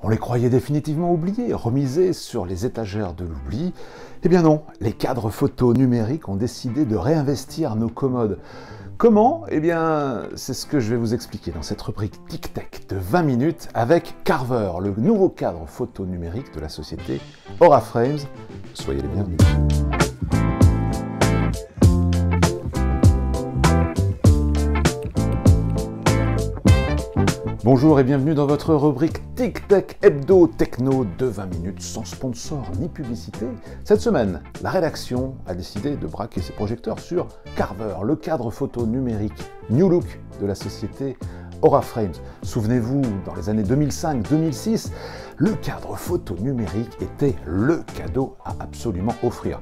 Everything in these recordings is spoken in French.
On les croyait définitivement oubliés, remisés sur les étagères de l'oubli. Eh bien non, les cadres photo numériques ont décidé de réinvestir nos commodes. Comment? Eh bien, c'est ce que je vais vous expliquer dans cette rubrique Tic-Tac de 20 minutes avec Carver, le nouveau cadre photo numérique de la société Aura Frames. Soyez les bienvenus. Bonjour et bienvenue dans votre rubrique Tic-Tac Hebdo Techno de 20 minutes sans sponsor ni publicité. Cette semaine, la rédaction a décidé de braquer ses projecteurs sur Carver, le cadre photo numérique New Look de la société Aura Frames. Souvenez-vous, dans les années 2005-2006, le cadre photo numérique était le cadeau à absolument offrir.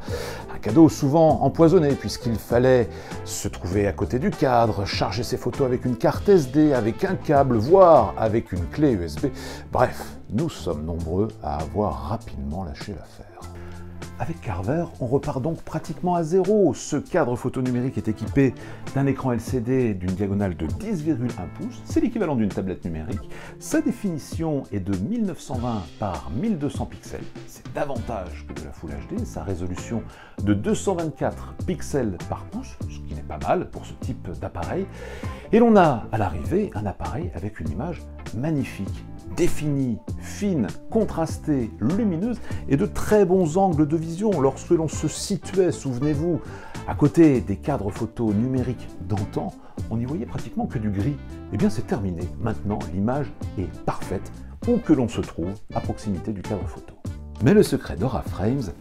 Un cadeau souvent empoisonné puisqu'il fallait se trouver à côté du cadre, charger ses photos avec une carte SD, avec un câble, voire avec une clé USB. Bref, nous sommes nombreux à avoir rapidement lâché l'affaire. Avec Carver, on repart donc pratiquement à zéro. Ce cadre photo numérique est équipé d'un écran LCD d'une diagonale de 10,1 pouces, c'est l'équivalent d'une tablette numérique. Sa définition est de 1920 par 1200 pixels, c'est davantage que de la Full HD. Sa résolution de 224 pixels par pouce, ce qui n'est pas mal pour ce type d'appareil. Et l'on a à l'arrivée un appareil avec une image magnifique, définie, fine, contrastée, lumineuse et de très bons angles de vision. Lorsque l'on se situait, souvenez-vous, à côté des cadres photo numériques d'antan, on n'y voyait pratiquement que du gris. Eh bien c'est terminé, maintenant l'image est parfaite où que l'on se trouve à proximité du cadre photo. Mais le secret d'Aura Frames,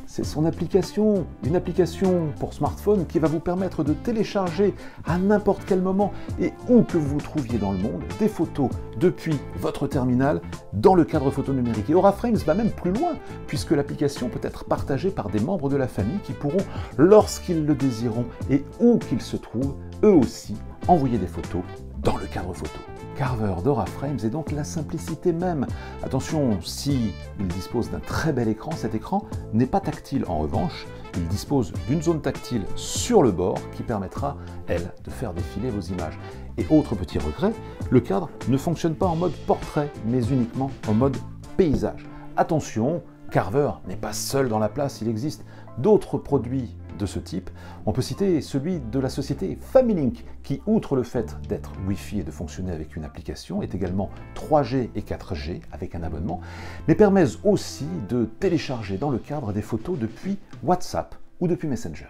c'est son application, une application pour smartphone qui va vous permettre de télécharger à n'importe quel moment et où que vous vous trouviez dans le monde des photos depuis votre terminal dans le cadre photo numérique. Et Aura Frames va même plus loin puisque l'application peut être partagée par des membres de la famille qui pourront, lorsqu'ils le désireront et où qu'ils se trouvent, eux aussi envoyer des photos dans le cadre photo. Carver d'Aura Frames est donc la simplicité même. Attention, s'il dispose d'un très bel écran, cet écran n'est pas tactile. En revanche, il dispose d'une zone tactile sur le bord qui permettra, elle, de faire défiler vos images. Et autre petit regret, le cadre ne fonctionne pas en mode portrait, mais uniquement en mode paysage. Attention, Carver n'est pas seul dans la place, il existe d'autres produits de ce type. On peut citer celui de la société Familink qui, outre le fait d'être Wi-Fi et de fonctionner avec une application, est également 3G et 4G avec un abonnement, mais permet aussi de télécharger dans le cadre des photos depuis WhatsApp ou depuis Messenger.